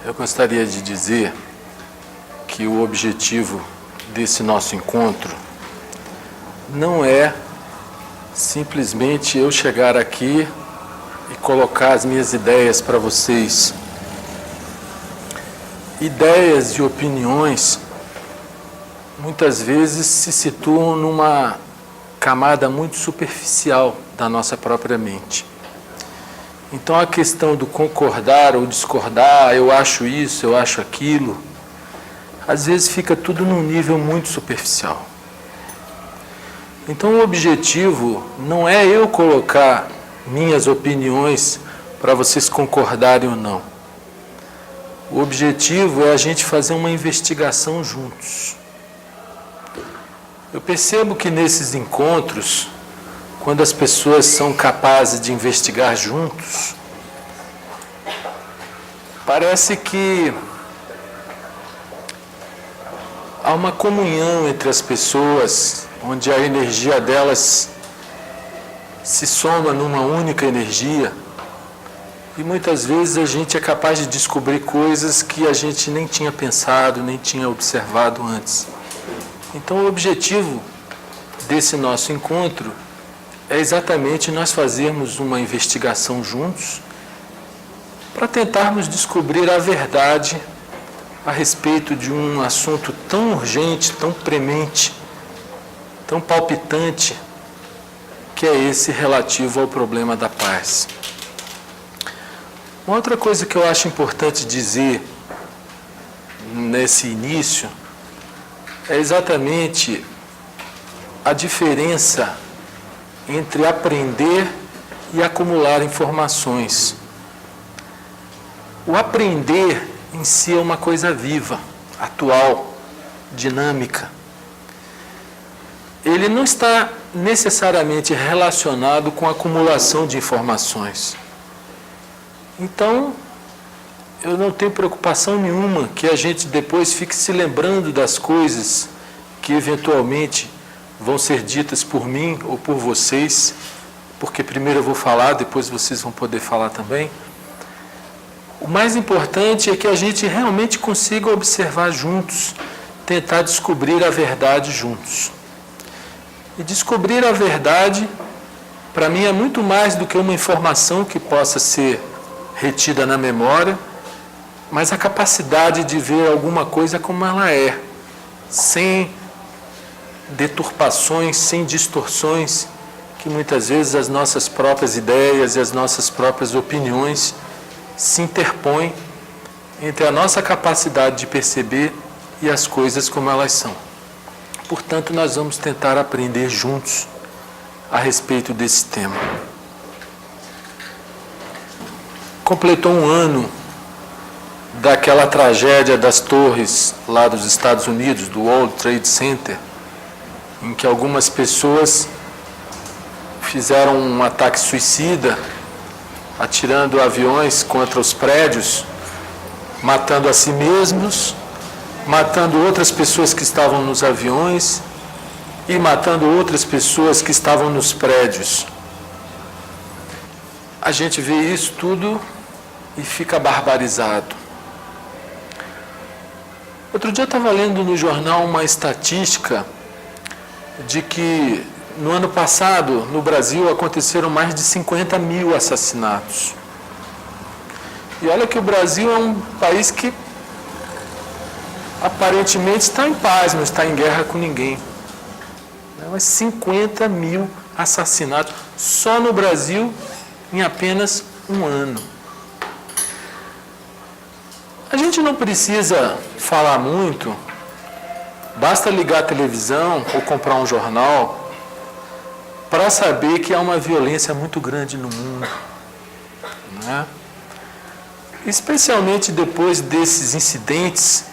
Eu gostaria de dizer que o objetivo desse nosso encontro não é simplesmente eu chegar aqui e colocar as minhas ideias para vocês. Ideias e opiniões muitas vezes se situam numa camada muito superficial da nossa própria mente. Então a questão do concordar ou discordar, eu acho isso, eu acho aquilo, às vezes fica tudo num nível muito superficial. Então o objetivo não é eu colocar minhas opiniões para vocês concordarem ou não. O objetivo é a gente fazer uma investigação juntos. Eu percebo que nesses encontros, quando as pessoas são capazes de investigar juntos, parece que há uma comunhão entre as pessoas, onde a energia delas se soma numa única energia, e muitas vezes a gente é capaz de descobrir coisas que a gente nem tinha pensado, nem tinha observado antes. Então o objetivo desse nosso encontro é exatamente nós fazermos uma investigação juntos para tentarmos descobrir a verdade a respeito de um assunto tão urgente, tão premente, tão palpitante, que é esse relativo ao problema da paz. Uma outra coisa que eu acho importante dizer nesse início é exatamente a diferença entre aprender e acumular informações. O aprender em si é uma coisa viva, atual, dinâmica. Ele não está necessariamente relacionado com a acumulação de informações. Então, eu não tenho preocupação nenhuma que a gente depois fique se lembrando das coisas que eventualmente vão ser ditas por mim ou por vocês, porque primeiro eu vou falar, depois vocês vão poder falar também. O mais importante é que a gente realmente consiga observar juntos, tentar descobrir a verdade juntos. E descobrir a verdade, para mim, é muito mais do que uma informação que possa ser retida na memória, mas a capacidade de ver alguma coisa como ela é, sem deturpações, sem distorções, que muitas vezes as nossas próprias ideias e as nossas próprias opiniões se interpõem entre a nossa capacidade de perceber e as coisas como elas são. Portanto, nós vamos tentar aprender juntos a respeito desse tema. Completou um ano daquela tragédia das torres lá dos Estados Unidos, do World Trade Center, em que algumas pessoas fizeram um ataque suicida, atirando aviões contra os prédios, matando a si mesmos, matando outras pessoas que estavam nos aviões e matando outras pessoas que estavam nos prédios. A gente vê isso tudo e fica barbarizado. Outro dia eu estava lendo no jornal uma estatística de que no ano passado, no Brasil, aconteceram mais de 50 mil assassinatos. E olha que o Brasil é um país que aparentemente está em paz, não está em guerra com ninguém. Mas 50 mil assassinatos só no Brasil em apenas um ano. A gente não precisa falar muito, basta ligar a televisão ou comprar um jornal para saber que há uma violência muito grande no mundo, né? Especialmente depois desses incidentes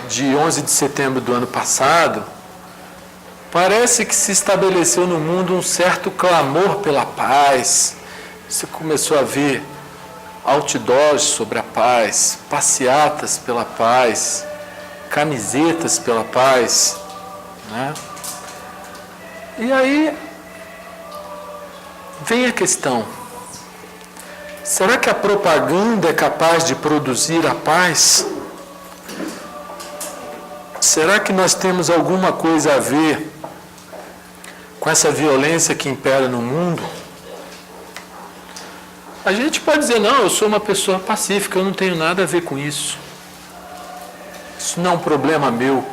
de 11 de setembro do ano passado, parece que se estabeleceu no mundo um certo clamor pela paz. Você começou a ver outdoors sobre a paz, passeatas pela paz, camisetas pela paz, né? E aí vem a questão: Será que a propaganda é capaz de produzir a paz? Será que nós temos alguma coisa a ver com essa violência que impera no mundo? A gente pode dizer, não, eu sou uma pessoa pacífica, eu não tenho nada a ver com isso. Isso não é um problema meu.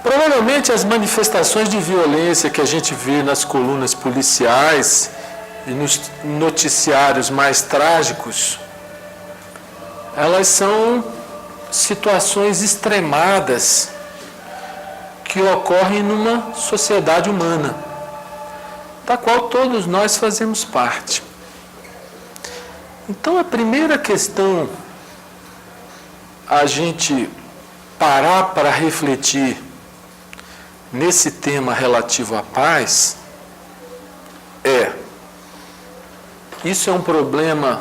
Provavelmente as manifestações de violência que a gente vê nas colunas policiais e nos noticiários mais trágicos, elas são situações extremadas que ocorrem numa sociedade humana, da qual todos nós fazemos parte. Então, a primeira questão a gente parar para refletir nesse tema relativo à paz isso é um problema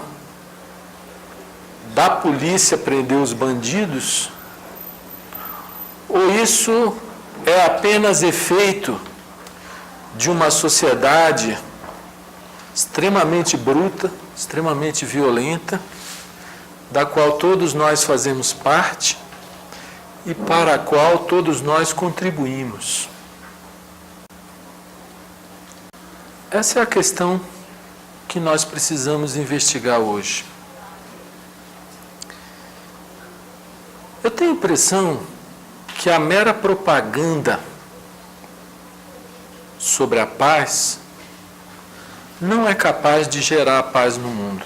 da polícia prender os bandidos, ou isso é apenas efeito de uma sociedade extremamente bruta, extremamente violenta, da qual todos nós fazemos parte e para a qual todos nós contribuímos? Essa é a questão que nós precisamos investigar hoje. Eu tenho a impressão que a mera propaganda sobre a paz não é capaz de gerar a paz no mundo.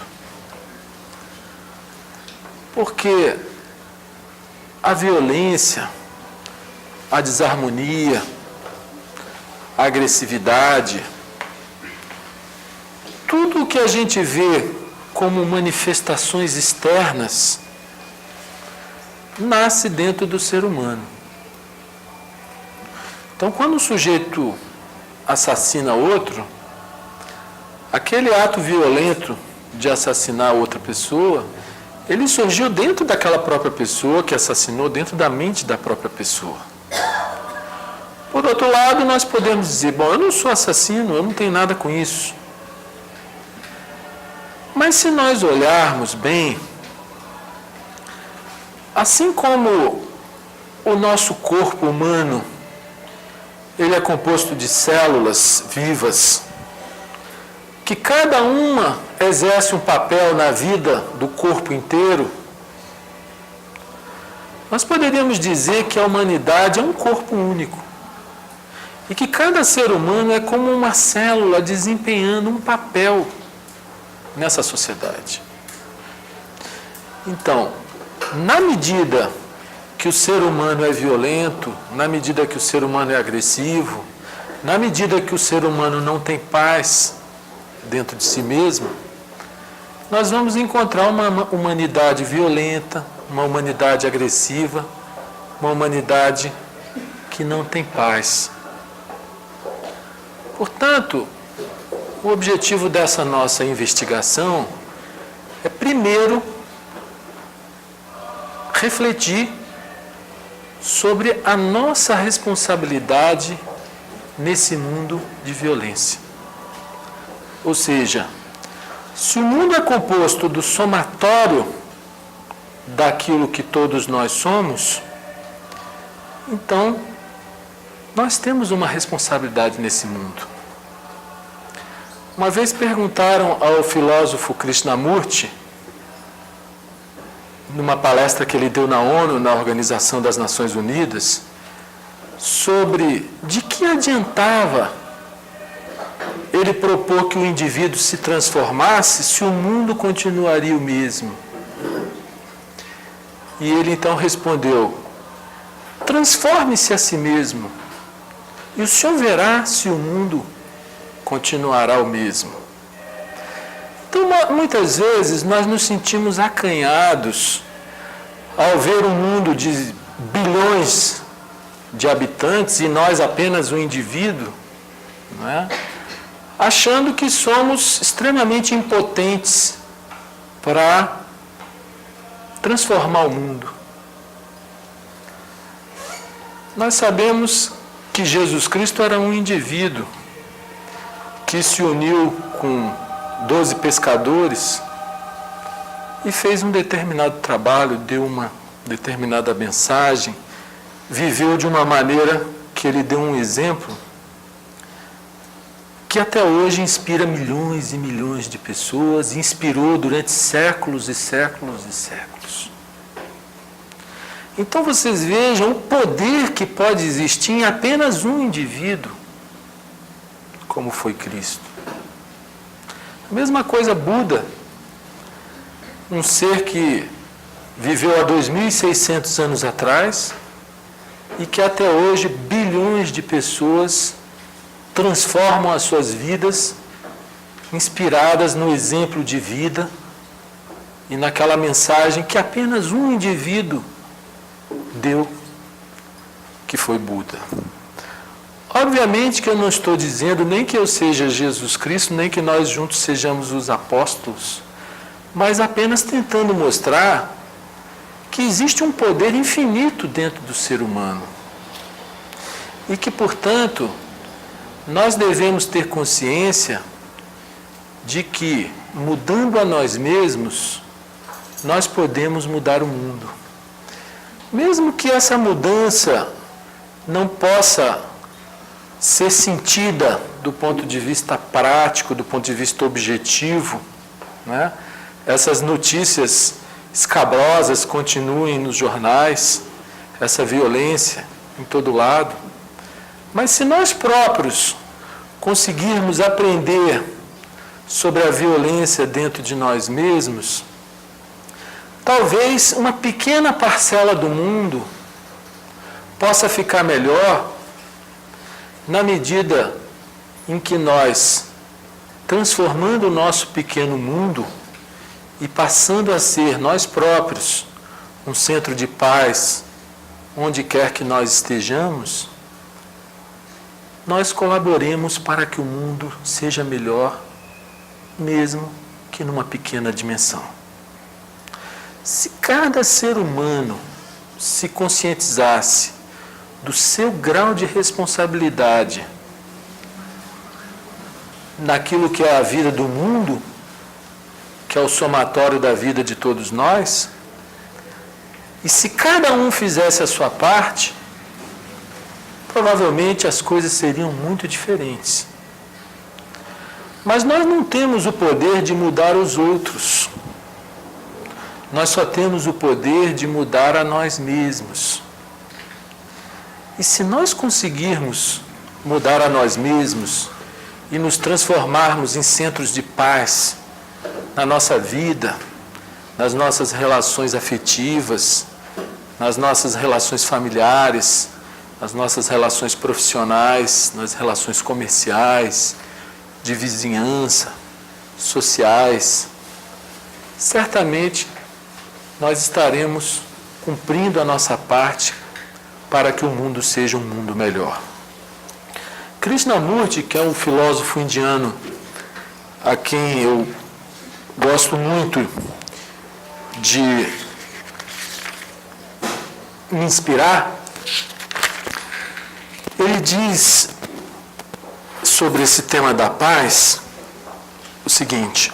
Porque a violência, a desarmonia, a agressividade, tudo o que a gente vê como manifestações externas nasce dentro do ser humano. Então, quando o sujeito assassina outro, aquele ato violento de assassinar outra pessoa, ele surgiu dentro daquela própria pessoa que assassinou, dentro da mente da própria pessoa. Por outro lado, nós podemos dizer, bom, eu não sou assassino, eu não tenho nada com isso. Mas se nós olharmos bem, assim como o nosso corpo humano, ele é composto de células vivas, que cada uma exerce um papel na vida do corpo inteiro, nós poderíamos dizer que a humanidade é um corpo único. E que cada ser humano é como uma célula desempenhando um papel nessa sociedade. Então, na medida que o ser humano é violento, na medida que o ser humano é agressivo, na medida que o ser humano não tem paz dentro de si mesmo, nós vamos encontrar uma humanidade violenta, uma humanidade agressiva, uma humanidade que não tem paz. Portanto, o objetivo dessa nossa investigação é, primeiro, refletir sobre a nossa responsabilidade nesse mundo de violência. Ou seja, se o mundo é composto do somatório daquilo que todos nós somos, então nós temos uma responsabilidade nesse mundo. Uma vez perguntaram ao filósofo Krishnamurti, numa palestra que ele deu na ONU, na Organização das Nações Unidas, sobre de que adiantava ele propor que o indivíduo se transformasse se o mundo continuaria o mesmo. E ele então respondeu, transforme-se a si mesmo, e o senhor verá se o mundo continuará o mesmo. Então, muitas vezes, nós nos sentimos acanhados ao ver um mundo de bilhões de habitantes e nós apenas um indivíduo, não é? Achando que somos extremamente impotentes para transformar o mundo. Nós sabemos que Jesus Cristo era um indivíduo que se uniu com 12 pescadores e fez um determinado trabalho, deu uma determinada mensagem, viveu de uma maneira que ele deu um exemplo que até hoje inspira milhões e milhões de pessoas, inspirou durante séculos e séculos e séculos. Então vocês vejam o poder que pode existir em apenas um indivíduo, como foi Cristo. A mesma coisa Buda, um ser que viveu há 2.600 anos atrás e que até hoje bilhões de pessoas transformam as suas vidas inspiradas no exemplo de vida e naquela mensagem que apenas um indivíduo deu, que foi Buda. Obviamente que eu não estou dizendo nem que eu seja Jesus Cristo, nem que nós juntos sejamos os apóstolos, mas apenas tentando mostrar que existe um poder infinito dentro do ser humano e que, portanto, nós devemos ter consciência de que, mudando a nós mesmos, nós podemos mudar o mundo. Mesmo que essa mudança não possa ser sentida do ponto de vista prático, do ponto de vista objetivo, né? Essas notícias escabrosas continuem nos jornais, essa violência em todo lado. Mas se nós próprios conseguirmos aprender sobre a violência dentro de nós mesmos, talvez uma pequena parcela do mundo possa ficar melhor na medida em que nós, transformando o nosso pequeno mundo e passando a ser nós próprios um centro de paz, onde quer que nós estejamos, nós colaboremos para que o mundo seja melhor, mesmo que numa pequena dimensão. Se cada ser humano se conscientizasse do seu grau de responsabilidade naquilo que é a vida do mundo, que é o somatório da vida de todos nós, e se cada um fizesse a sua parte, provavelmente as coisas seriam muito diferentes. Mas nós não temos o poder de mudar os outros. Nós só temos o poder de mudar a nós mesmos. E se nós conseguirmos mudar a nós mesmos e nos transformarmos em centros de paz na nossa vida, nas nossas relações afetivas, nas nossas relações familiares, nas nossas relações profissionais, nas relações comerciais, de vizinhança, sociais, certamente nós estaremos cumprindo a nossa parte para que o mundo seja um mundo melhor. Krishnamurti, que é um filósofo indiano a quem eu gosto muito de me inspirar, ele diz sobre esse tema da paz o seguinte: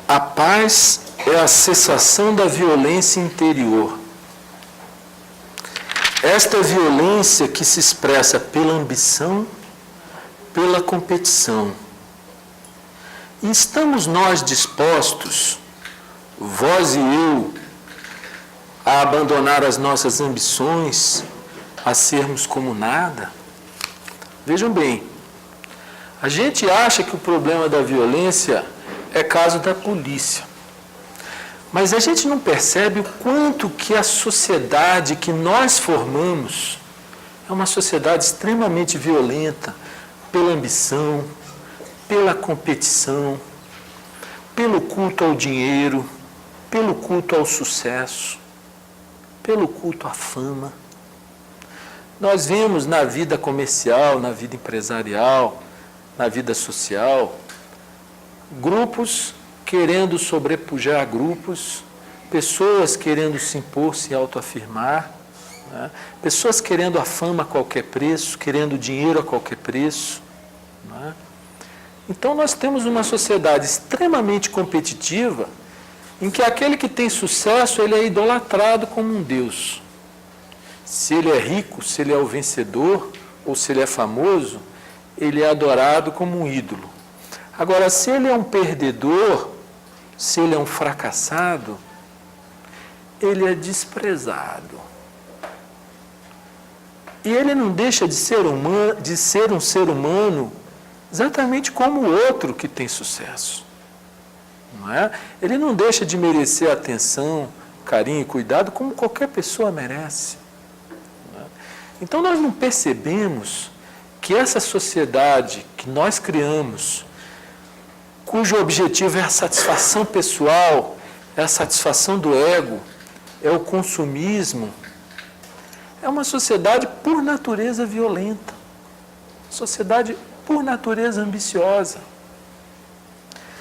a paz é a cessação da violência interior. Esta violência que se expressa pela ambição, pela competição. E estamos nós dispostos, vós e eu, a abandonar as nossas ambições, a sermos como nada? Vejam bem, a gente acha que o problema da violência é caso da polícia. Mas a gente não percebe o quanto que a sociedade que nós formamos é uma sociedade extremamente violenta pela ambição, pela competição, pelo culto ao dinheiro, pelo culto ao sucesso, pelo culto à fama. Nós vemos na vida comercial, na vida empresarial, na vida social, grupos querendo sobrepujar grupos, pessoas querendo se impor, se autoafirmar, né? Pessoas querendo a fama a qualquer preço, querendo dinheiro a qualquer preço, né? Então nós temos uma sociedade extremamente competitiva, em que aquele que tem sucesso, ele é idolatrado como um Deus. Se ele é rico, se ele é o vencedor, ou se ele é famoso, ele é adorado como um ídolo. Agora, se ele é um perdedor, se ele é um fracassado, ele é desprezado. E ele não deixa de ser um ser humano exatamente como o outro que tem sucesso. Não é? Ele não deixa de merecer atenção, carinho e cuidado como qualquer pessoa merece. Não é? Então nós não percebemos que essa sociedade que nós criamos, cujo objetivo é a satisfação pessoal, é a satisfação do ego, é o consumismo, é uma sociedade por natureza violenta, sociedade por natureza ambiciosa.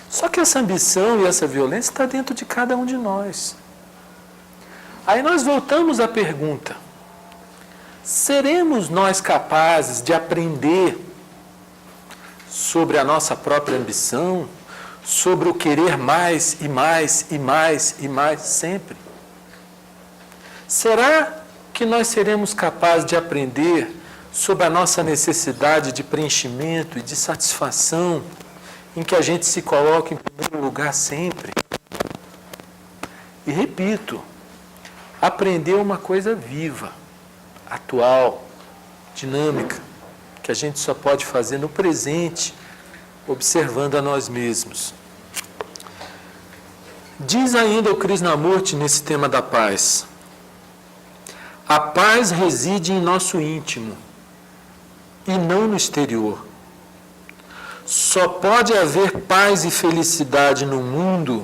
Só que essa ambição e essa violência está dentro de cada um de nós. Aí nós voltamos à pergunta: seremos nós capazes de aprender sobre a nossa própria ambição, sobre o querer mais e mais e mais e mais sempre? Será que nós seremos capazes de aprender sobre a nossa necessidade de preenchimento e de satisfação, em que a gente se coloca em primeiro lugar sempre? E repito, aprender é uma coisa viva, atual, dinâmica, que a gente só pode fazer no presente, observando a nós mesmos. Diz ainda o Krishnamurti nesse tema da paz: a paz reside em nosso íntimo e não no exterior. Só pode haver paz e felicidade no mundo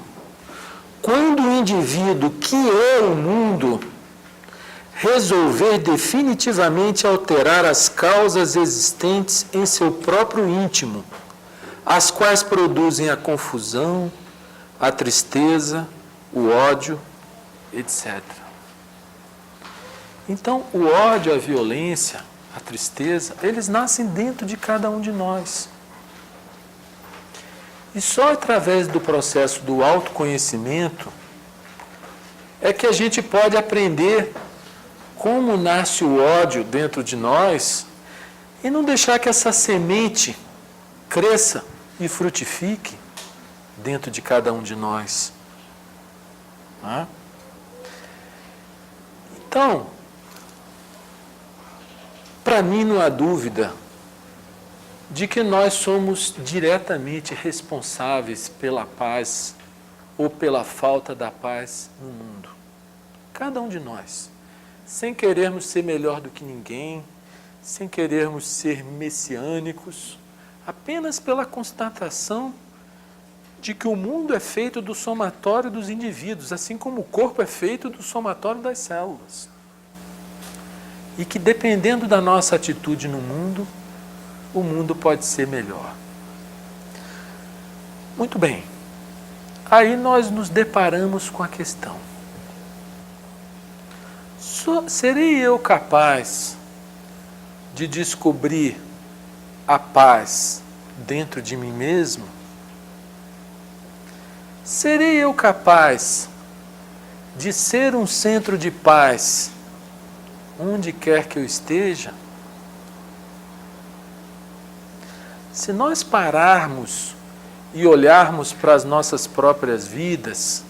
quando o indivíduo, que é o mundo, resolver definitivamente alterar as causas existentes em seu próprio íntimo, as quais produzem a confusão, a tristeza, o ódio, etc. Então, o ódio, a violência, a tristeza, eles nascem dentro de cada um de nós. E só através do processo do autoconhecimento é que a gente pode aprender como nasce o ódio dentro de nós e não deixar que essa semente cresça e frutifique dentro de cada um de nós. Então, para mim não há dúvida de que nós somos diretamente responsáveis pela paz ou pela falta da paz no mundo. Cada um de nós. Sem querermos ser melhor do que ninguém, sem querermos ser messiânicos, apenas pela constatação de que o mundo é feito do somatório dos indivíduos, assim como o corpo é feito do somatório das células. E que dependendo da nossa atitude no mundo, o mundo pode ser melhor. Muito bem. Aí nós nos deparamos com a questão: serei eu capaz de descobrir a paz dentro de mim mesmo? Serei eu capaz de ser um centro de paz onde quer que eu esteja? Se nós pararmos e olharmos para as nossas próprias vidas,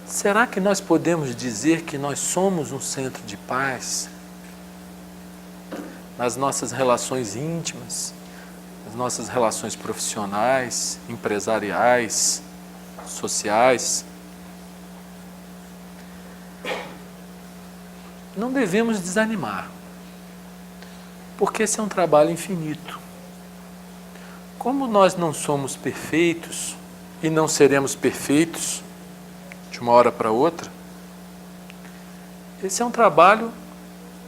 será que nós podemos dizer que nós somos um centro de paz? Nas nossas relações íntimas, nas nossas relações profissionais, empresariais, sociais. Não devemos desanimar, porque esse é um trabalho infinito. Como nós não somos perfeitos e não seremos perfeitos de uma hora para outra, esse é um trabalho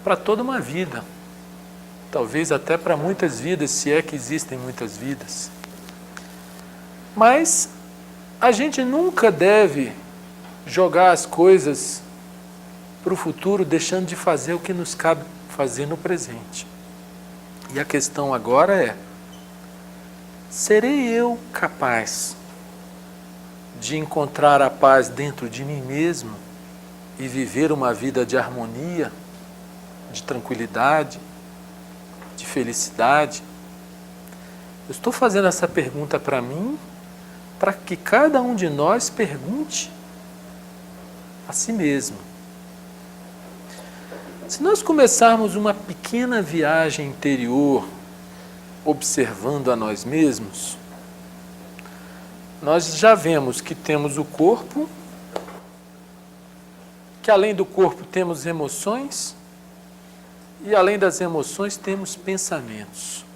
para toda uma vida, talvez até para muitas vidas, se é que existem muitas vidas. Mas a gente nunca deve jogar as coisas para o futuro, deixando de fazer o que nos cabe fazer no presente. E a questão agora é: serei eu capaz de encontrar a paz dentro de mim mesmo e viver uma vida de harmonia, de tranquilidade, de felicidade? Eu estou fazendo essa pergunta para mim, para que cada um de nós pergunte a si mesmo. Se nós começarmos uma pequena viagem interior, observando a nós mesmos, nós já vemos que temos o corpo, que além do corpo temos emoções, e além das emoções temos pensamentos.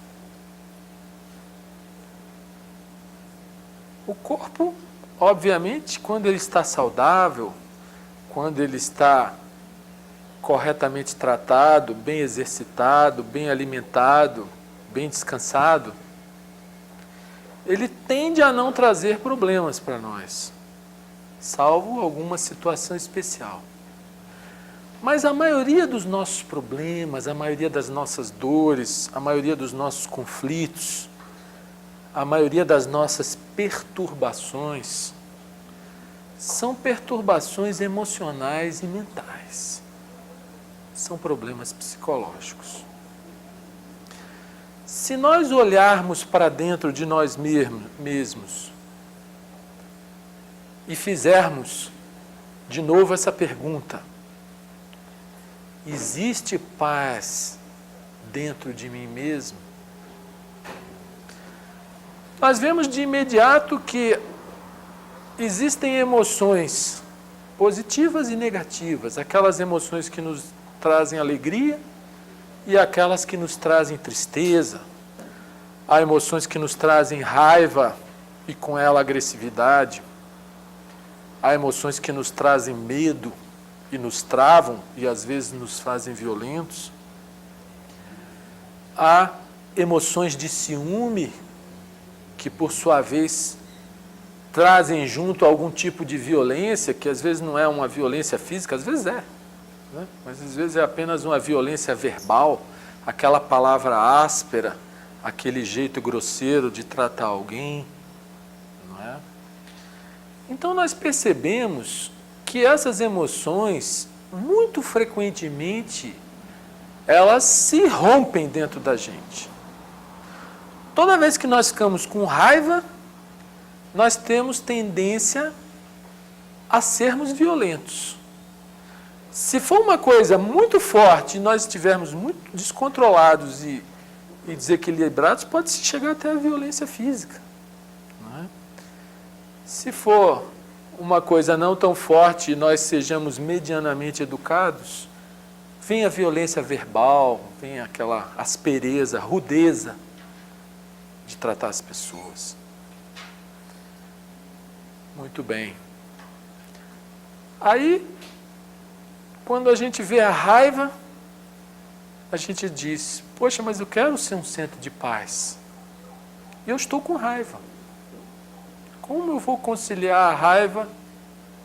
O corpo, obviamente, quando ele está saudável, quando ele está corretamente tratado, bem exercitado, bem alimentado, bem descansado, ele tende a não trazer problemas para nós, salvo alguma situação especial. Mas a maioria dos nossos problemas, a maioria das nossas dores, a maioria dos nossos conflitos, a maioria das nossas perturbações, são perturbações emocionais e mentais. São problemas psicológicos. Se nós olharmos para dentro de nós mesmos e fizermos de novo essa pergunta: existe paz dentro de mim mesmo? Nós vemos de imediato que existem emoções positivas e negativas, aquelas emoções que nos trazem alegria e aquelas que nos trazem tristeza. Há emoções que nos trazem raiva e com ela agressividade. Há emoções que nos trazem medo e nos travam e às vezes nos fazem violentos. Há emoções de ciúme que, por sua vez, trazem junto algum tipo de violência, que às vezes não é uma violência física, às vezes é, né? Mas às vezes é apenas uma violência verbal, aquela palavra áspera, aquele jeito grosseiro de tratar alguém, não é? Então nós percebemos que essas emoções, muito frequentemente, elas se rompem dentro da gente. Toda vez que nós ficamos com raiva, nós temos tendência a sermos violentos. Se for uma coisa muito forte e nós estivermos muito descontrolados e desequilibrados, pode chegar até a violência física, não é? Se for uma coisa não tão forte e nós sejamos medianamente educados, vem a violência verbal, vem aquela aspereza, rudeza de tratar as pessoas. Muito bem. Aí, quando a gente vê a raiva, a gente diz: poxa, mas eu quero ser um centro de paz. E eu estou com raiva. Como eu vou conciliar a raiva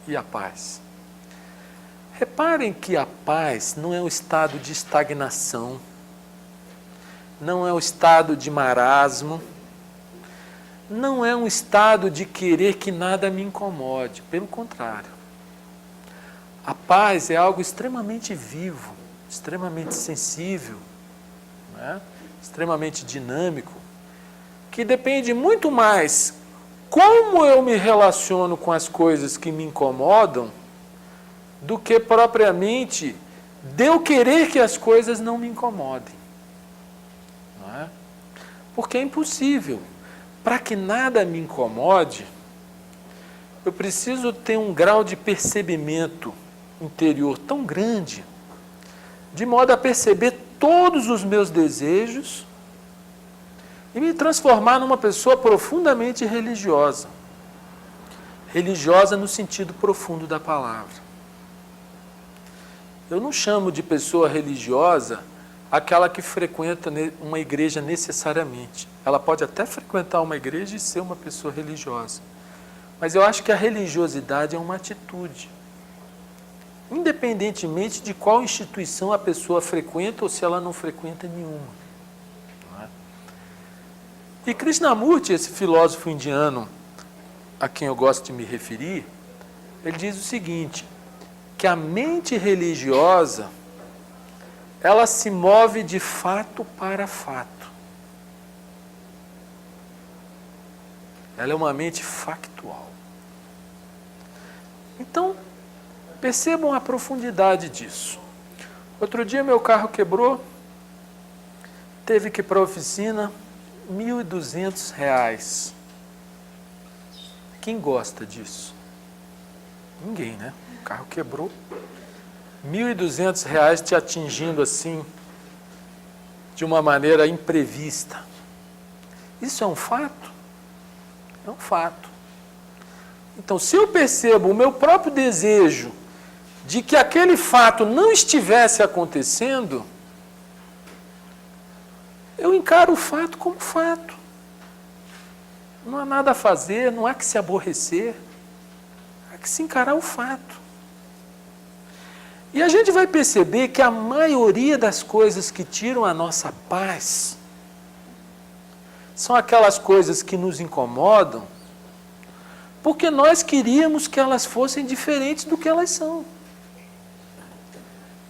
e a paz? Reparem que a paz não é um estado de estagnação, não é um estado de marasmo, não é um estado de querer que nada me incomode, pelo contrário. A paz é algo extremamente vivo, extremamente sensível, né? Extremamente dinâmico, que depende muito mais como eu me relaciono com as coisas que me incomodam do que propriamente de eu querer que as coisas não me incomodem. Não é? Porque é impossível. Para que nada me incomode, eu preciso ter um grau de percebimento interior tão grande, de modo a perceber todos os meus desejos e me transformar numa pessoa profundamente religiosa. Religiosa no sentido profundo da palavra. Eu não chamo de pessoa religiosa aquela que frequenta uma igreja necessariamente. Ela pode até frequentar uma igreja e ser uma pessoa religiosa. Mas eu acho que a religiosidade é uma atitude. Independentemente de qual instituição a pessoa frequenta ou se ela não frequenta nenhuma. Não é? E Krishnamurti, esse filósofo indiano a quem eu gosto de me referir, ele diz o seguinte, que a mente religiosa, ela se move de fato para fato. Ela é uma mente factual. Então, percebam a profundidade disso. Outro dia meu carro quebrou, teve que ir para a oficina, R$ 1.200. Quem gosta disso? Ninguém, né? O carro quebrou, R$ 1.200 te atingindo assim, de uma maneira imprevista. Isso é um fato? É um fato. Então, se eu percebo o meu próprio desejo de que aquele fato não estivesse acontecendo, eu encaro o fato como fato. Não há nada a fazer, não há que se aborrecer, há que se encarar o fato. E a gente vai perceber que a maioria das coisas que tiram a nossa paz são aquelas coisas que nos incomodam, porque nós queríamos que elas fossem diferentes do que elas são.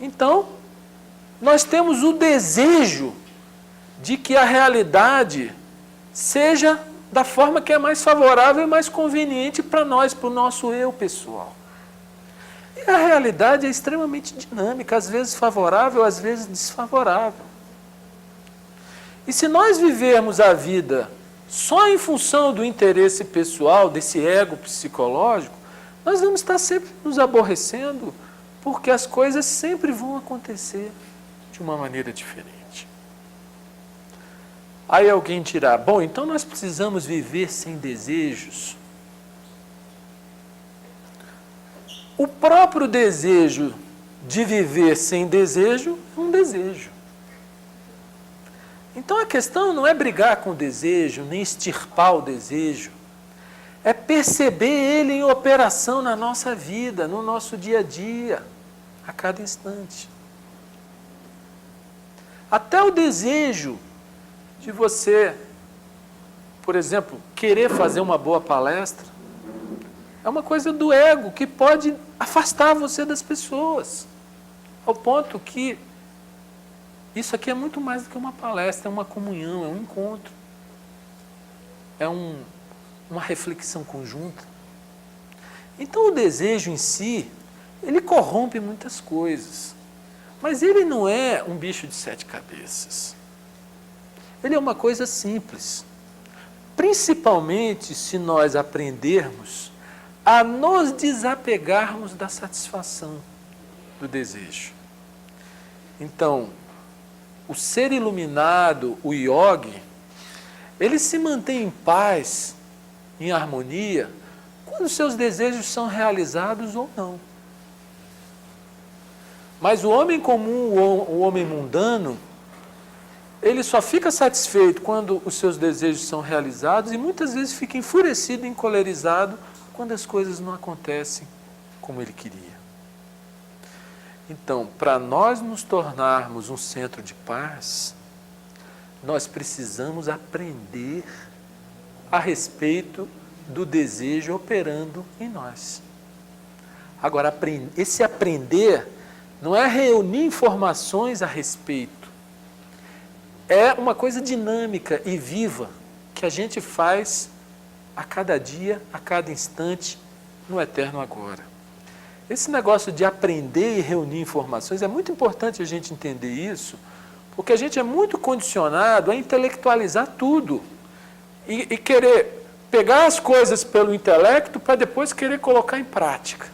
Então, nós temos o desejo de que a realidade seja da forma que é mais favorável e mais conveniente para nós, para o nosso eu pessoal. E a realidade é extremamente dinâmica, às vezes favorável, às vezes desfavorável. E se nós vivermos a vida só em função do interesse pessoal, desse ego psicológico, nós vamos estar sempre nos aborrecendo, porque as coisas sempre vão acontecer de uma maneira diferente. Aí alguém dirá, bom, então nós precisamos viver sem desejos. O próprio desejo de viver sem desejo é um desejo. Então a questão não é brigar com o desejo, nem extirpar o desejo. É perceber ele em operação na nossa vida, no nosso dia a dia, a cada instante. Até o desejo de você, por exemplo, querer fazer uma boa palestra, é uma coisa do ego que pode afastar você das pessoas, ao ponto que isso aqui é muito mais do que uma palestra, é uma comunhão, é um encontro, é uma reflexão conjunta. Então o desejo em si, ele corrompe muitas coisas, mas ele não é um bicho de 7 cabeças. Ele é uma coisa simples, principalmente se nós aprendermos a nos desapegarmos da satisfação do desejo. Então, o ser iluminado, o yogi, ele se mantém em paz, em harmonia, quando seus desejos são realizados ou não. Mas o homem comum, o homem mundano, ele só fica satisfeito quando os seus desejos são realizados e muitas vezes fica enfurecido, encolerizado quando as coisas não acontecem como ele queria. Então, para nós nos tornarmos um centro de paz, nós precisamos aprender a respeito do desejo operando em nós. Agora, esse aprender não é reunir informações a respeito. É uma coisa dinâmica e viva que a gente faz a cada dia, a cada instante, no eterno agora. Esse negócio de aprender e reunir informações, é muito importante a gente entender isso, porque a gente é muito condicionado a intelectualizar tudo e querer pegar as coisas pelo intelecto para depois querer colocar em prática.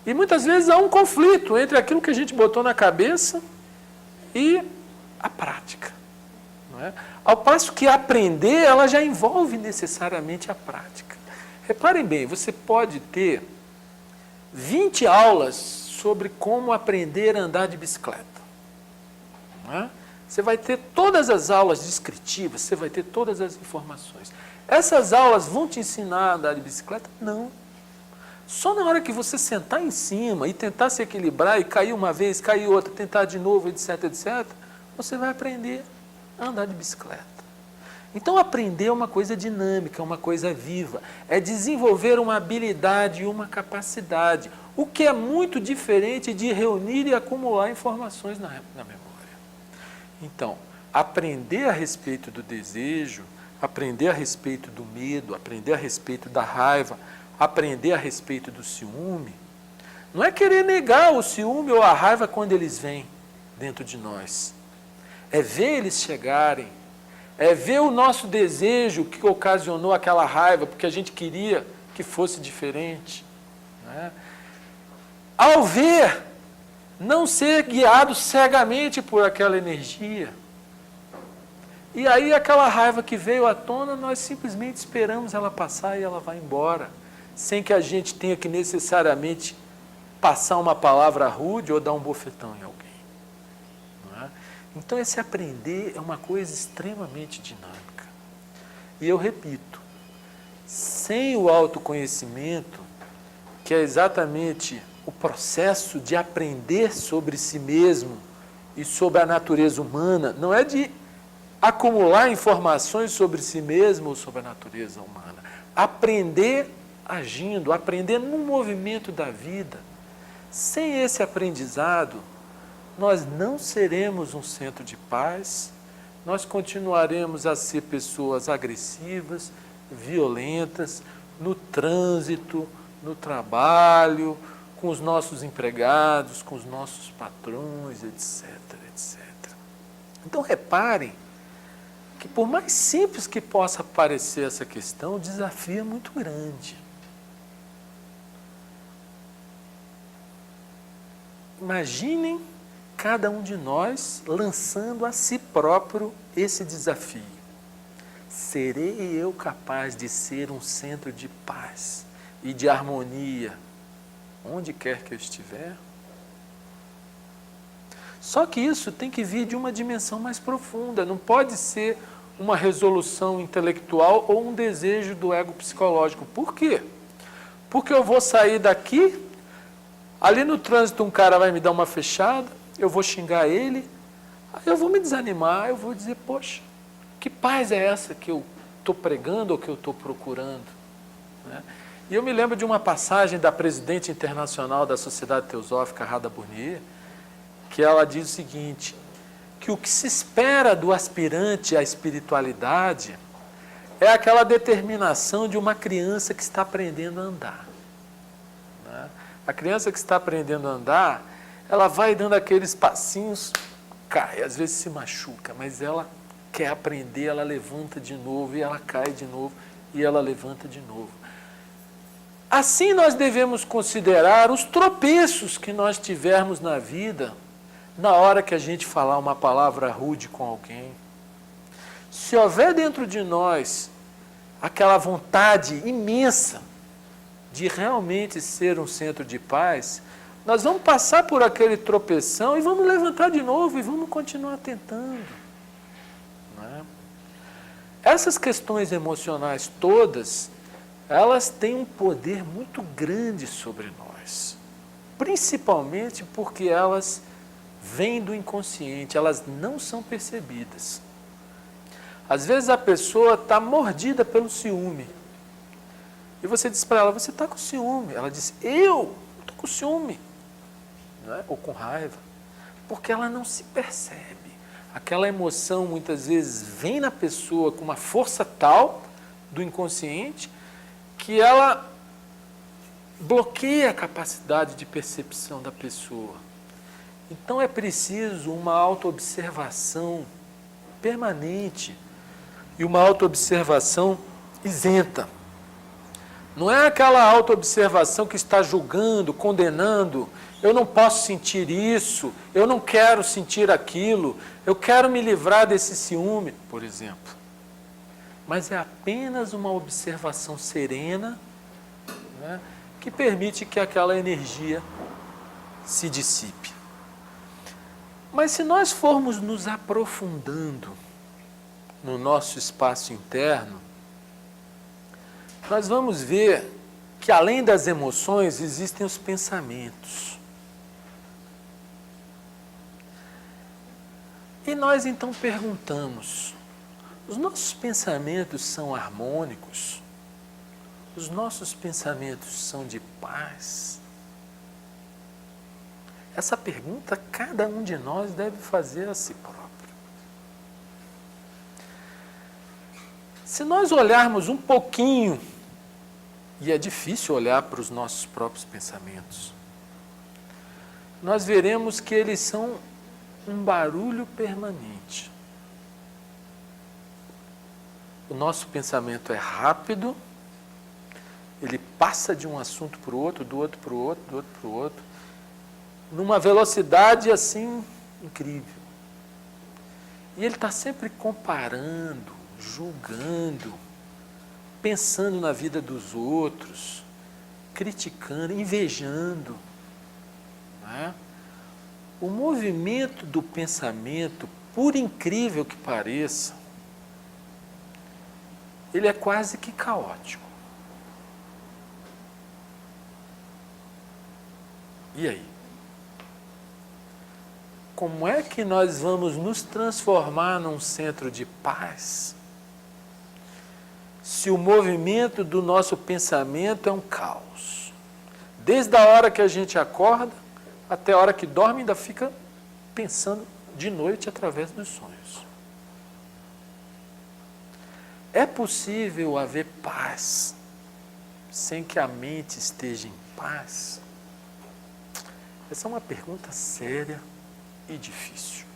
E muitas vezes há um conflito entre aquilo que a gente botou na cabeça e a prática. Não é? Ao passo que aprender, ela já envolve necessariamente a prática. Reparem bem, você pode ter 20 aulas sobre como aprender a andar de bicicleta. Não é? Você vai ter todas as aulas descritivas, você vai ter todas as informações. Essas aulas vão te ensinar a andar de bicicleta? Não. Só na hora que você sentar em cima e tentar se equilibrar e cair uma vez, cair outra, tentar de novo, etc., etc., você vai aprender a andar de bicicleta. Então, aprender é uma coisa dinâmica, é uma coisa viva. É desenvolver uma habilidade e uma capacidade, o que é muito diferente de reunir e acumular informações na memória. Então, aprender a respeito do desejo, aprender a respeito do medo, aprender a respeito da raiva, aprender a respeito do ciúme, não é querer negar o ciúme ou a raiva quando eles vêm dentro de nós. É ver eles chegarem, é ver o nosso desejo que ocasionou aquela raiva, porque a gente queria que fosse diferente. Né? Ao ver, não ser guiado cegamente por aquela energia. E aí aquela raiva que veio à tona, nós simplesmente esperamos ela passar e ela vai embora, sem que a gente tenha que necessariamente passar uma palavra rude ou dar um bofetão em alguém. Não é? Então esse aprender é uma coisa extremamente dinâmica. E eu repito, sem o autoconhecimento, que é exatamente o processo de aprender sobre si mesmo e sobre a natureza humana, não é de acumular informações sobre si mesmo ou sobre a natureza humana. Aprender agindo, aprender no movimento da vida. Sem esse aprendizado, nós não seremos um centro de paz, nós continuaremos a ser pessoas agressivas, violentas, no trânsito, no trabalho, com os nossos empregados, com os nossos patrões, etc, etc. Então, reparem que, por mais simples que possa parecer essa questão, o desafio é muito grande. Imaginem cada um de nós lançando a si próprio esse desafio. Serei eu capaz de ser um centro de paz e de harmonia onde quer que eu estiver? Só que isso tem que vir de uma dimensão mais profunda, não pode ser uma resolução intelectual ou um desejo do ego psicológico. Por quê? Porque eu vou sair daqui, ali no trânsito um cara vai me dar uma fechada, eu vou xingar ele, aí eu vou me desanimar, eu vou dizer, poxa, que paz é essa que eu estou pregando ou que eu estou procurando? Né? E eu me lembro de uma passagem da presidente internacional da Sociedade Teosófica, Radha Burnier, que ela diz o seguinte, que o que se espera do aspirante à espiritualidade é aquela determinação de uma criança que está aprendendo a andar. Né? A criança que está aprendendo a andar, ela vai dando aqueles passinhos, cai, às vezes se machuca, mas ela quer aprender, ela levanta de novo, e ela cai de novo, e ela levanta de novo. Assim nós devemos considerar os tropeços que nós tivermos na vida, na hora que a gente falar uma palavra rude com alguém. Se houver dentro de nós aquela vontade imensa de realmente ser um centro de paz, nós vamos passar por aquele tropeção e vamos levantar de novo e vamos continuar tentando. Não é? Essas questões emocionais todas, elas têm um poder muito grande sobre nós, principalmente porque elas vêm do inconsciente, elas não são percebidas. Às vezes a pessoa está mordida pelo ciúme. E você diz para ela, você está com ciúme. Ela diz, eu estou com ciúme. Não é? Ou com raiva. Porque ela não se percebe. Aquela emoção muitas vezes vem na pessoa com uma força tal do inconsciente que ela bloqueia a capacidade de percepção da pessoa. Então é preciso uma autoobservação permanente e uma autoobservação isenta. Não é aquela autoobservação que está julgando, condenando, eu não posso sentir isso, eu não quero sentir aquilo, eu quero me livrar desse ciúme, por exemplo. Mas é apenas uma observação serena, né, que permite que aquela energia se dissipe. Mas se nós formos nos aprofundando no nosso espaço interno, nós vamos ver que além das emoções existem os pensamentos. E nós então perguntamos, Os nossos pensamentos são harmônicos? Os nossos pensamentos são de paz? Essa pergunta cada um de nós deve fazer a si próprio. Se nós olharmos um pouquinho, e é difícil olhar para os nossos próprios pensamentos, nós veremos que eles são um barulho permanente. O nosso pensamento é rápido, ele passa de um assunto para o outro, do outro para o outro, do outro para o outro, numa velocidade assim incrível. E ele está sempre comparando, julgando, pensando na vida dos outros, criticando, invejando. Não é? O movimento do pensamento, por incrível que pareça, ele é quase que caótico. E aí? Como é que nós vamos nos transformar num centro de paz se o movimento do nosso pensamento é um caos? Desde a hora que a gente acorda até a hora que dorme, ainda fica pensando de noite através dos sonhos. É possível haver paz sem que a mente esteja em paz? Essa é uma pergunta séria e difícil.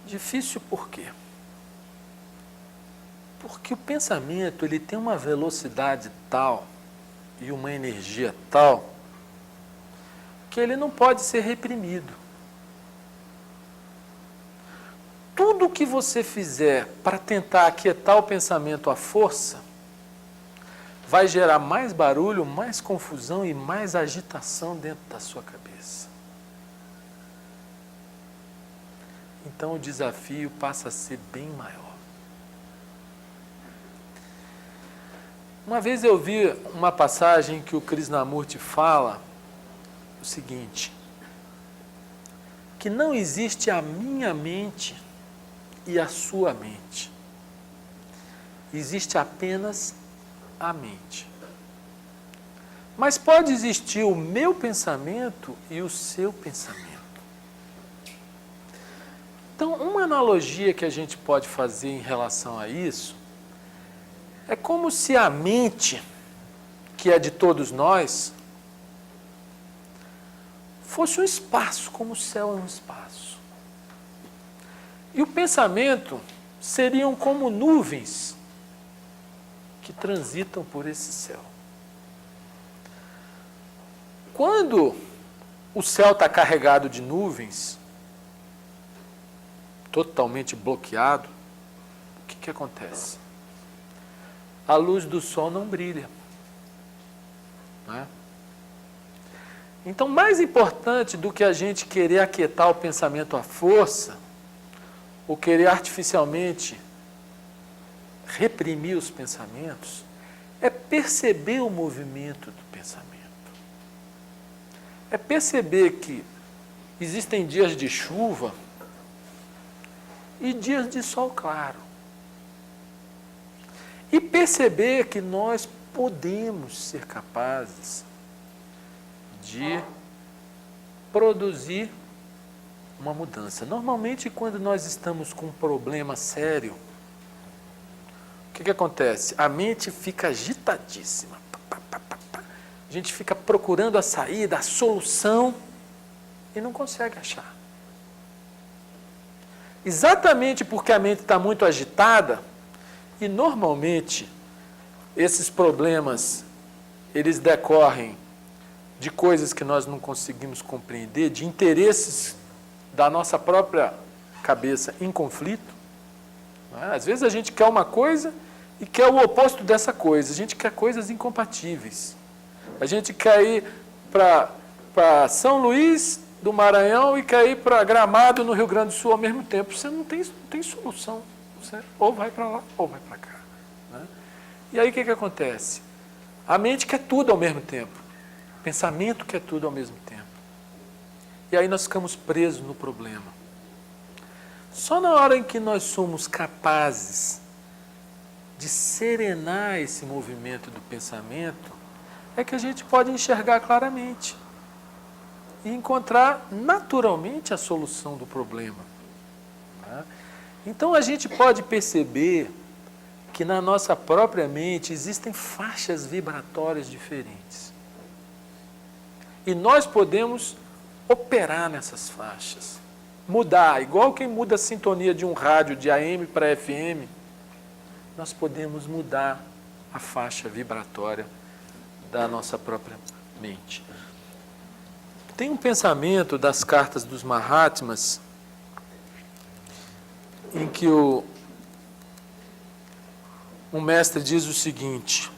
Difícil por quê? Porque o pensamento ele tem uma velocidade tal e uma energia tal que ele não pode ser reprimido. Tudo que você fizer para tentar aquietar o pensamento à força vai gerar mais barulho, mais confusão e mais agitação dentro da sua cabeça. Então o desafio passa a ser bem maior. Uma vez eu vi uma passagem que o Krishnamurti fala o seguinte, que não existe a minha mente e a sua mente. Existe apenas a mente. Mas pode existir o meu pensamento e o seu pensamento. Então, uma analogia que a gente pode fazer em relação a isso é como se a mente, que é de todos nós, fosse um espaço, como o céu é um espaço. E o pensamento seriam como nuvens que transitam por esse céu. Quando o céu está carregado de nuvens, totalmente bloqueado, o que acontece? A luz do sol não brilha. Não é? Então, mais importante do que a gente querer aquietar o pensamento à força, ou querer artificialmente reprimir os pensamentos, é perceber o movimento do pensamento. É perceber que existem dias de chuva e dias de sol claro. E perceber que nós podemos ser capazes de produzir uma mudança. Normalmente, quando nós estamos com um problema sério, o que acontece? A mente fica agitadíssima. A gente fica procurando a saída, a solução, e não consegue achar. Exatamente porque a mente está muito agitada, e normalmente esses problemas, eles decorrem de coisas que nós não conseguimos compreender, de interesses da nossa própria cabeça em conflito. Não é? Às vezes a gente quer uma coisa e quer o oposto dessa coisa. A gente quer coisas incompatíveis. A gente quer ir para São Luís do Maranhão e quer ir para Gramado, no Rio Grande do Sul, ao mesmo tempo. Você não tem solução. Você ou vai para lá ou vai para cá. Né? E aí o que acontece? A mente quer tudo ao mesmo tempo. O pensamento quer tudo ao mesmo tempo. E aí nós ficamos presos no problema. Só na hora em que nós somos capazes de serenar esse movimento do pensamento, é que a gente pode enxergar claramente e encontrar naturalmente a solução do problema. Tá? Então a gente pode perceber que na nossa própria mente existem faixas vibratórias diferentes. E nós podemos operar nessas faixas, mudar, igual quem muda a sintonia de um rádio de AM para FM, nós podemos mudar a faixa vibratória da nossa própria mente. Tem um pensamento das cartas dos Mahatmas em que um mestre diz o seguinte: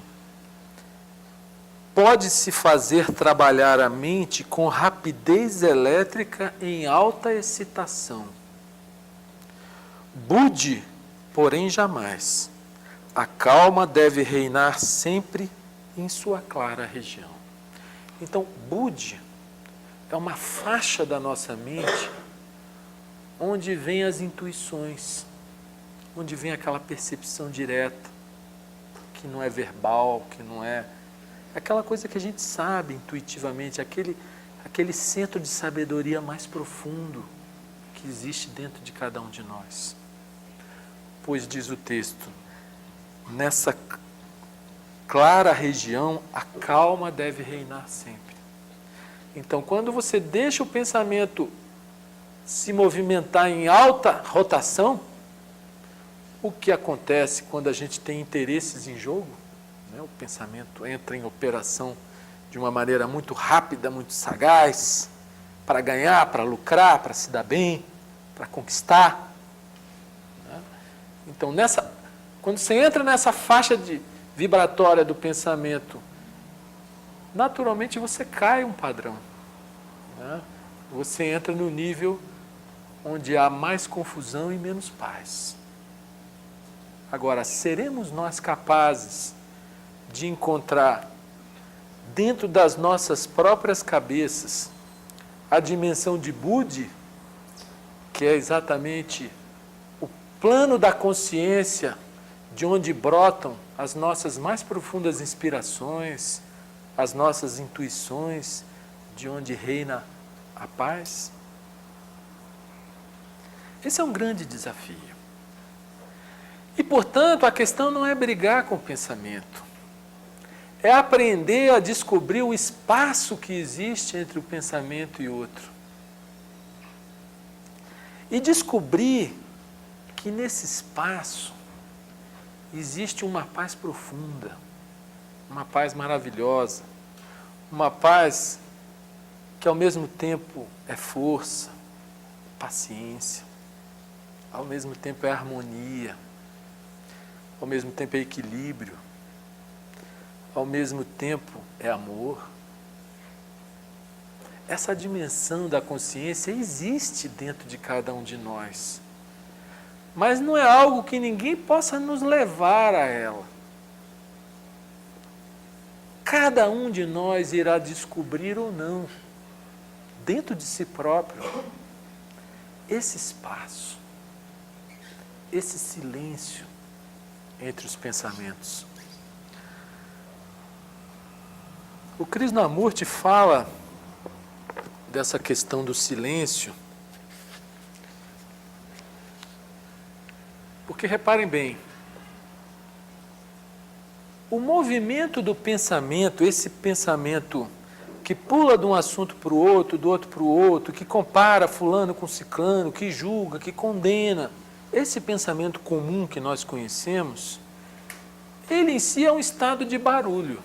pode-se fazer trabalhar a mente com rapidez elétrica em alta excitação. Bude, porém jamais. A calma deve reinar sempre em sua clara região. Então, Bude é uma faixa da nossa mente onde vem as intuições, onde vem aquela percepção direta, que não é verbal, que não é... aquela coisa que a gente sabe intuitivamente, aquele centro de sabedoria mais profundo que existe dentro de cada um de nós. Pois diz o texto, nessa clara região, a calma deve reinar sempre. Então, quando você deixa o pensamento se movimentar em alta rotação, o que acontece quando a gente tem interesses em jogo? O pensamento entra em operação de uma maneira muito rápida, muito sagaz, para ganhar, para lucrar, para se dar bem, para conquistar. Então, quando você entra nessa faixa vibratória do pensamento, naturalmente você cai um padrão. Você entra no nível onde há mais confusão e menos paz. Agora, seremos nós capazes de encontrar dentro das nossas próprias cabeças a dimensão de Budi, que é exatamente o plano da consciência de onde brotam as nossas mais profundas inspirações, as nossas intuições, de onde reina a paz? Esse é um grande desafio. E, portanto, a questão não é brigar com o pensamento. É aprender a descobrir o espaço que existe entre o pensamento e outro. E descobrir que nesse espaço existe uma paz profunda, uma paz maravilhosa, uma paz que ao mesmo tempo é força, paciência, ao mesmo tempo é harmonia, ao mesmo tempo é equilíbrio, ao mesmo tempo é amor. Essa dimensão da consciência existe dentro de cada um de nós, mas não é algo que ninguém possa nos levar a ela. Cada um de nós irá descobrir ou não, dentro de si próprio, esse espaço, esse silêncio entre os pensamentos. O Krishnamurti fala dessa questão do silêncio, porque reparem bem, o movimento do pensamento, esse pensamento que pula de um assunto para o outro, do outro para o outro, que compara fulano com ciclano, que julga, que condena, esse pensamento comum que nós conhecemos, ele em si é um estado de barulho.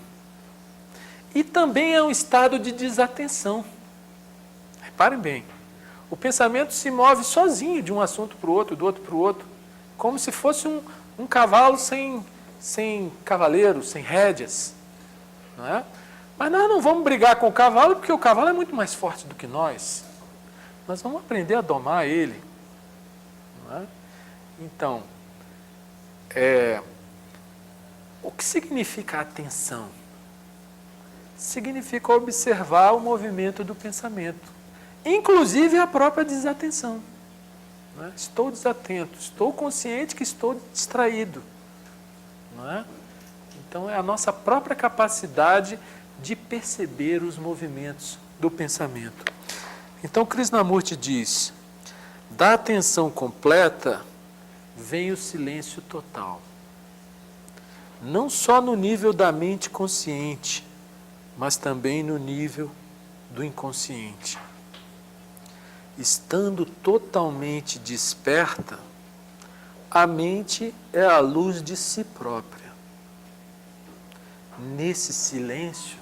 E também é um estado de desatenção. Reparem bem, o pensamento se move sozinho de um assunto para o outro, do outro para o outro, como se fosse um cavalo sem cavaleiro, sem rédeas. Não é? Mas nós não vamos brigar com o cavalo, porque o cavalo é muito mais forte do que nós. Nós vamos aprender a domar ele. Não é? Então, o que significa atenção? Significa observar o movimento do pensamento, inclusive a própria desatenção. Né? Estou desatento, estou consciente que estou distraído. Não é? Então é a nossa própria capacidade de perceber os movimentos do pensamento. Então Krishnamurti diz, da atenção completa vem o silêncio total. Não só no nível da mente consciente, mas também no nível do inconsciente. Estando totalmente desperta, a mente é a luz de si própria. Nesse silêncio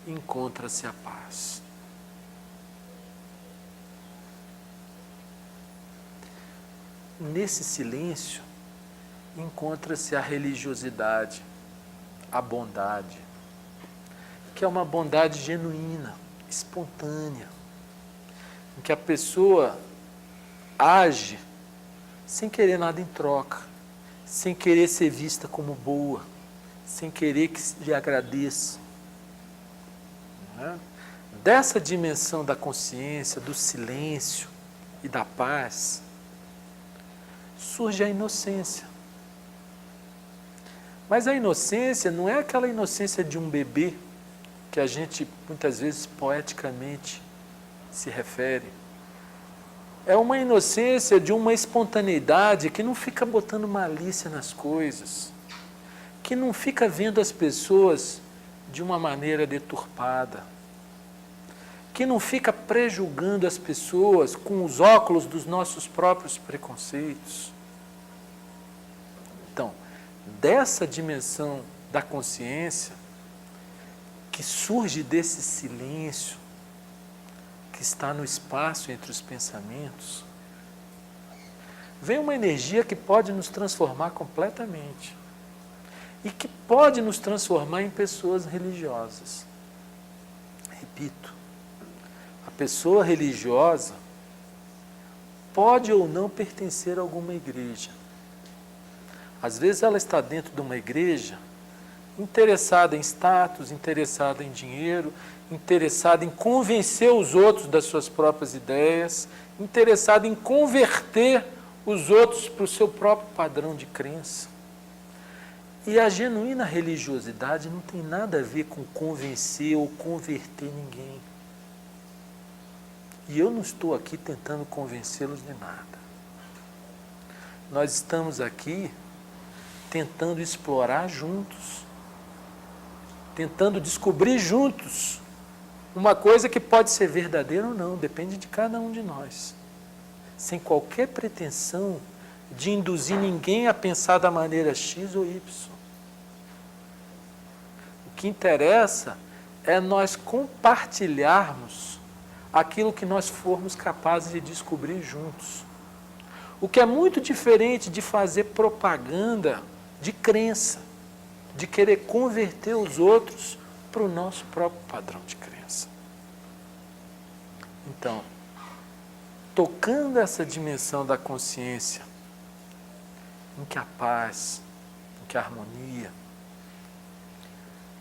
encontra-se a paz. Nesse silêncio encontra-se a religiosidade, a bondade, que é uma bondade genuína, espontânea, em que a pessoa age sem querer nada em troca, sem querer ser vista como boa, sem querer que lhe agradeça. Não é? Dessa dimensão da consciência, do silêncio e da paz, surge a inocência. Mas a inocência não é aquela inocência de um bebê que a gente muitas vezes poeticamente se refere. É uma inocência de uma espontaneidade que não fica botando malícia nas coisas, que não fica vendo as pessoas de uma maneira deturpada, que não fica prejulgando as pessoas com os óculos dos nossos próprios preconceitos. Então, dessa dimensão da consciência, que surge desse silêncio, que está no espaço entre os pensamentos, vem uma energia que pode nos transformar completamente e que pode nos transformar em pessoas religiosas. Repito, a pessoa religiosa pode ou não pertencer a alguma igreja. Às vezes ela está dentro de uma igreja interessada em status, interessada em dinheiro, interessada em convencer os outros das suas próprias ideias, interessada em converter os outros para o seu próprio padrão de crença. E a genuína religiosidade não tem nada a ver com convencer ou converter ninguém. E eu não estou aqui tentando convencê-los de nada. Nós estamos aqui tentando explorar juntos, tentando descobrir juntos uma coisa que pode ser verdadeira ou não, depende de cada um de nós, sem qualquer pretensão de induzir ninguém a pensar da maneira X ou Y. O que interessa é nós compartilharmos aquilo que nós formos capazes de descobrir juntos. O que é muito diferente de fazer propaganda de crença, de querer converter os outros para o nosso próprio padrão de crença. Então, tocando essa dimensão da consciência, em que a paz, em que a harmonia,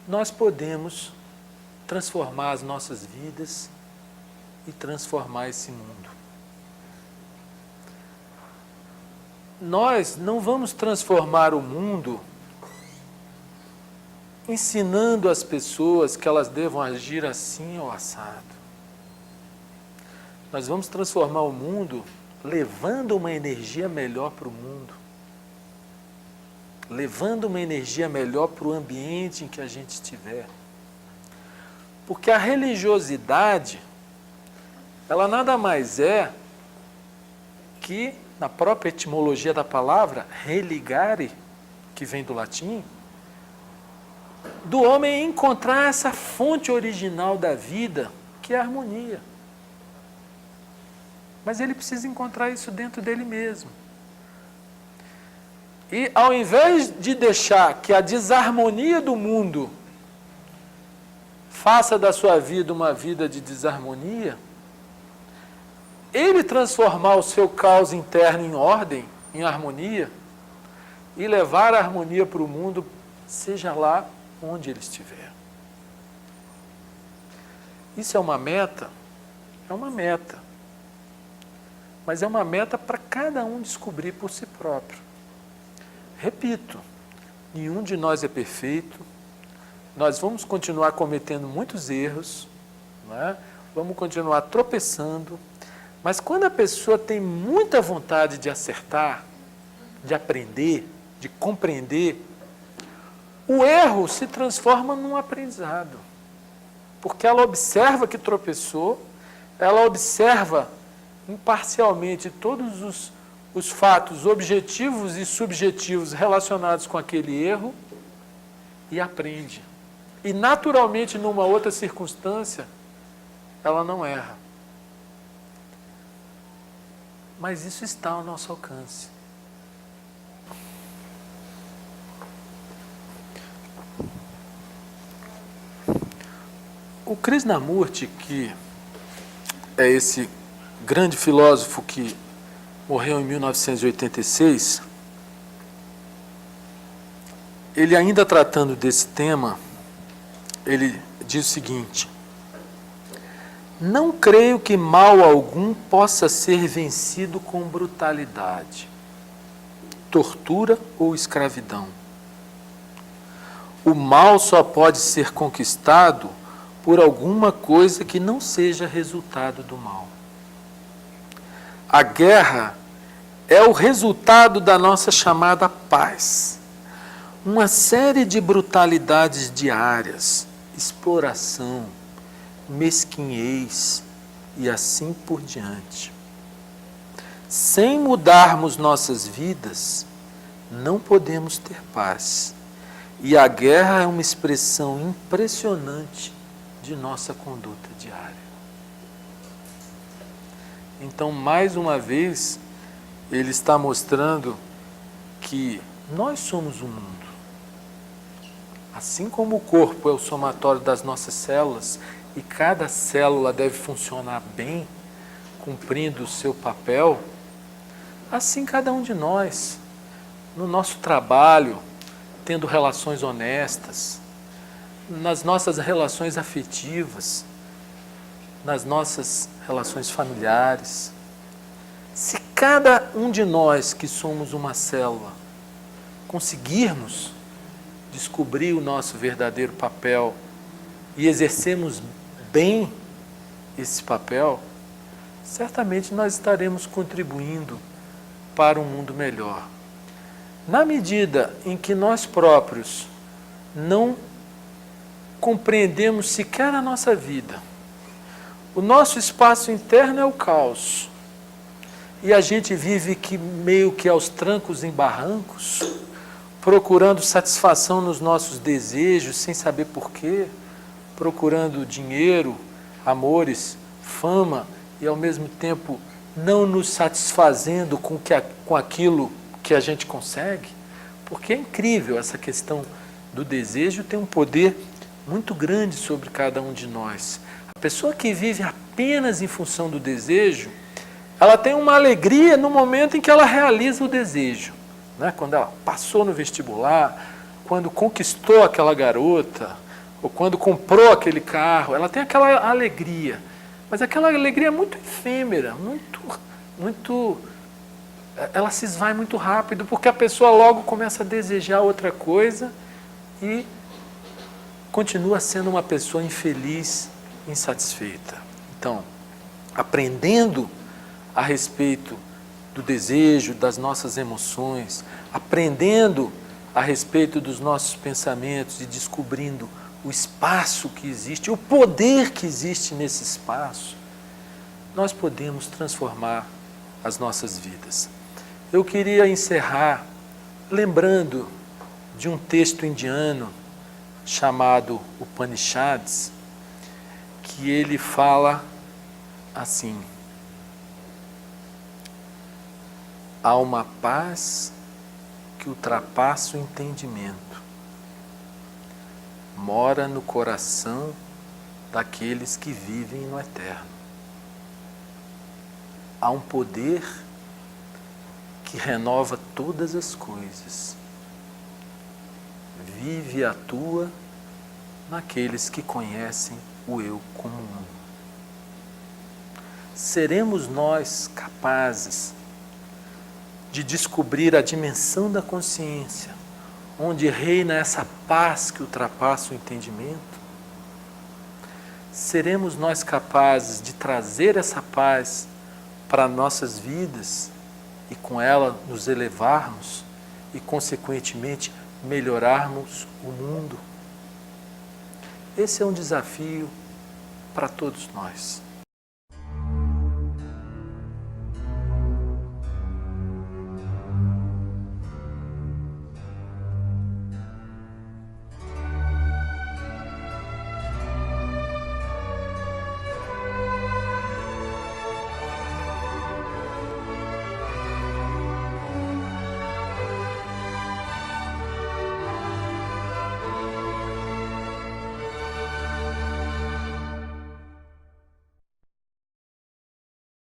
nós podemos transformar as nossas vidas e transformar esse mundo. Nós não vamos transformar o mundo ensinando as pessoas que elas devam agir assim ou assado. Nós vamos transformar o mundo levando uma energia melhor para o mundo, levando uma energia melhor para o ambiente em que a gente estiver. Porque a religiosidade, ela nada mais é que, na própria etimologia da palavra, religare, que vem do latim, do homem encontrar essa fonte original da vida, que é a harmonia. Mas ele precisa encontrar isso dentro dele mesmo. E ao invés de deixar que a desarmonia do mundo faça da sua vida uma vida de desarmonia, ele transformar o seu caos interno em ordem, em harmonia, e levar a harmonia para o mundo, seja lá onde ele estiver. Isso é uma meta? É uma meta. mas é uma meta para cada um descobrir por si próprio. Repito, nenhum de nós é perfeito, nós vamos continuar cometendo muitos erros, não é? Vamos continuar tropeçando, mas quando a pessoa tem muita vontade de acertar, de aprender, de compreender, o erro se transforma num aprendizado. Porque ela observa que tropeçou, ela observa imparcialmente todos os fatos objetivos e subjetivos relacionados com aquele erro e aprende. E naturalmente, numa outra circunstância, ela não erra. Mas isso está ao nosso alcance. O Krishnamurti, que é esse grande filósofo que morreu em 1986, ele ainda tratando desse tema, ele diz o seguinte: não creio que mal algum possa ser vencido com brutalidade, tortura ou escravidão. O mal só pode ser conquistado por alguma coisa que não seja resultado do mal. A guerra é o resultado da nossa chamada paz. Uma série de brutalidades diárias, exploração, mesquinhez e assim por diante. Sem mudarmos nossas vidas, não podemos ter paz. E a guerra é uma expressão impressionante de nossa conduta diária. Então, mais uma vez, ele está mostrando que nós somos o mundo. Assim como o corpo é o somatório das nossas células, e cada célula deve funcionar bem, cumprindo o seu papel, assim cada um de nós, no nosso trabalho, tendo relações honestas, nas nossas relações afetivas, nas nossas relações familiares. Se cada um de nós que somos uma célula conseguirmos descobrir o nosso verdadeiro papel e exercermos bem esse papel, certamente nós estaremos contribuindo para um mundo melhor. Na medida em que nós próprios não compreendemos sequer a nossa vida, o nosso espaço interno é o caos, e a gente vive que meio que aos trancos e barrancos, procurando satisfação nos nossos desejos, sem saber porquê, procurando dinheiro, amores, fama, e ao mesmo tempo não nos satisfazendo com aquilo que a gente consegue, porque é incrível essa questão do desejo, tem um poder muito grande sobre cada um de nós. A pessoa que vive apenas em função do desejo, ela tem uma alegria no momento em que ela realiza o desejo, né? Quando ela passou no vestibular, quando conquistou aquela garota, ou quando comprou aquele carro, ela tem aquela alegria, mas aquela alegria é muito efêmera, ela se esvai muito rápido, porque a pessoa logo começa a desejar outra coisa e continua sendo uma pessoa infeliz, insatisfeita. Então, aprendendo a respeito do desejo, das nossas emoções, aprendendo a respeito dos nossos pensamentos e descobrindo o espaço que existe, o poder que existe nesse espaço, nós podemos transformar as nossas vidas. Eu queria encerrar lembrando de um texto indiano chamado Upanishads, que ele fala assim: há uma paz que ultrapassa o entendimento, mora no coração daqueles que vivem no eterno. Há um poder que renova todas as coisas, vive e atua naqueles que conhecem o eu como um. seremos nós capazes de descobrir a dimensão da consciência, onde reina essa paz que ultrapassa o entendimento? Seremos nós capazes de trazer essa paz para nossas vidas e com ela nos elevarmos e, consequentemente, melhorarmos o mundo? Esse é um desafio para todos nós.